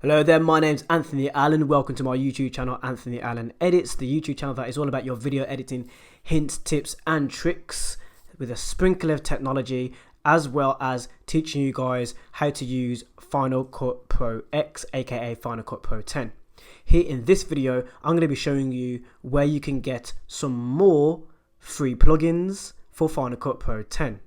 Hello there, my name's Anthony Allen. Welcome to my YouTube channel, Anthony Allen Edits, the YouTube channel that is all about your video editing hints, tips and tricks with a sprinkle of technology, as well as teaching you guys how to use Final Cut Pro X, aka Final Cut Pro 10. Here in this video, I'm going to be showing you where you can get some more free plugins for Final Cut Pro 10.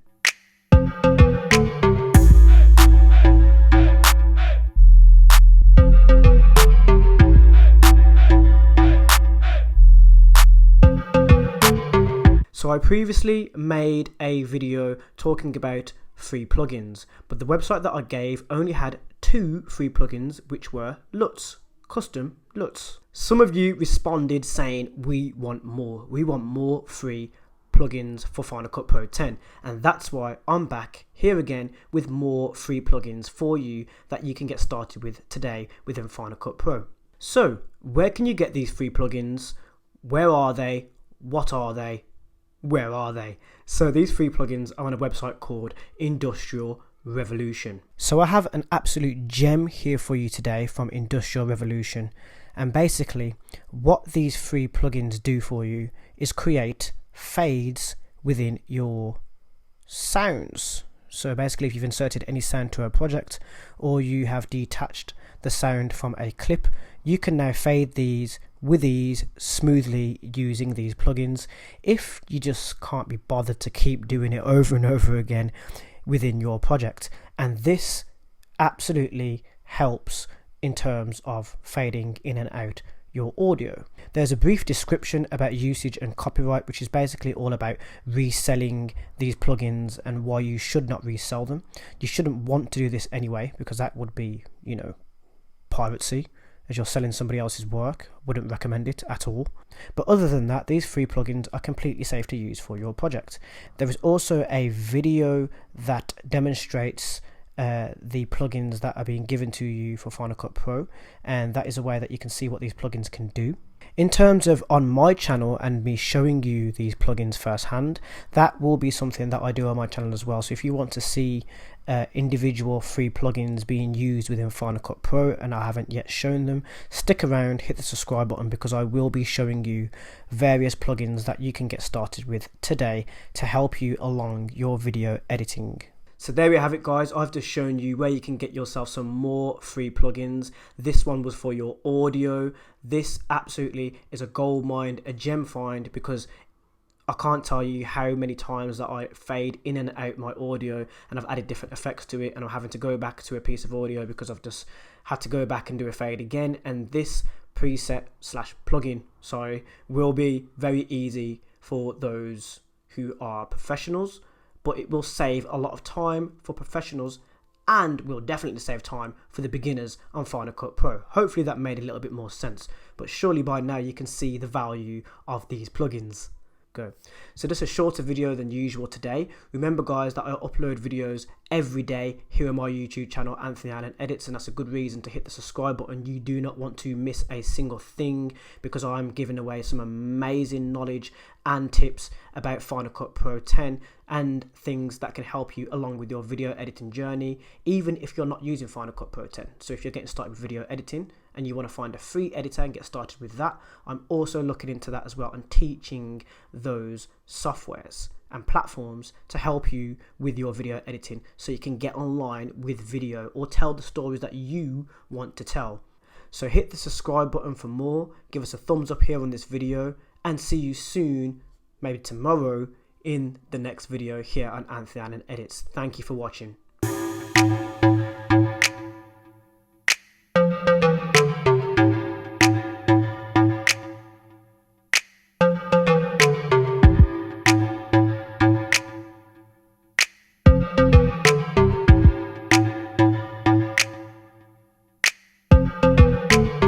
So I previously made a video talking about free plugins, but the website that I gave only had 2 free plugins, which were LUTs, custom LUTs. Some of you responded saying we want more free plugins for Final Cut Pro 10, and that's why I'm back here again with more free plugins for you that you can get started with today within Final Cut Pro. So where can you get these free plugins? Where are they? What are they? Where are they? So these free plugins are on a website called Industrial Revolution. So I have an absolute gem here for you today from Industrial Revolution, and basically what these free plugins do for you is create fades within your sounds. So basically, if you've inserted any sound to a project or you have detached the sound from a clip, you can now fade these with ease smoothly using these plugins if you just can't be bothered to keep doing it over and over again within your project. And this absolutely helps in terms of fading in and out your audio. There's a brief description about usage and copyright, which is basically all about reselling these plugins and why you should not resell them. You shouldn't want to do this anyway, because that would be, piracy, as you're selling somebody else's work. Wouldn't recommend it at all. But other than that, these free plugins are completely safe to use for your project. There is also a video that demonstrates the plugins that are being given to you for Final Cut Pro, and that is a way that you can see what these plugins can do. In terms of on my channel and me showing you these plugins firsthand, that will be something that I do on my channel as well. So if you want to see individual free plugins being used within Final Cut Pro and I haven't yet shown them, stick around, hit the subscribe button, because I will be showing you various plugins that you can get started with today to help you along your video editing. So there we have it, guys. I've just shown you where you can get yourself some more free plugins. This one was for your audio. This absolutely is a gold mine, a gem find, because I can't tell you how many times that I fade in and out my audio and I've added different effects to it, and I'm having to go back to a piece of audio because I've just had to go back and do a fade again. And this preset slash plugin, will be very easy for those who are professionals, but it will save a lot of time for professionals and will definitely save time for the beginners on Final Cut Pro. Hopefully that made a little bit more sense, but surely by now you can see the value of these plugins. So just a shorter video than usual today. Remember, guys, that I upload videos every day here on my YouTube channel, Anthony Allen Edits, and that's a good reason to hit the subscribe button. You do not want to miss a single thing, because I'm giving away some amazing knowledge and tips about Final Cut Pro 10 and things that can help you along with your video editing journey, even if you're not using Final Cut Pro 10. So if you're getting started with video editing and you want to find a free editor and get started with that, I'm also looking into that as well and teaching those softwares and platforms to help you with your video editing so you can get online with video or tell the stories that you want to tell. So hit the subscribe button for more, give us a thumbs up here on this video, and see you soon, maybe tomorrow, in the next video here on Anthony Allen Edits. Thank you for watching.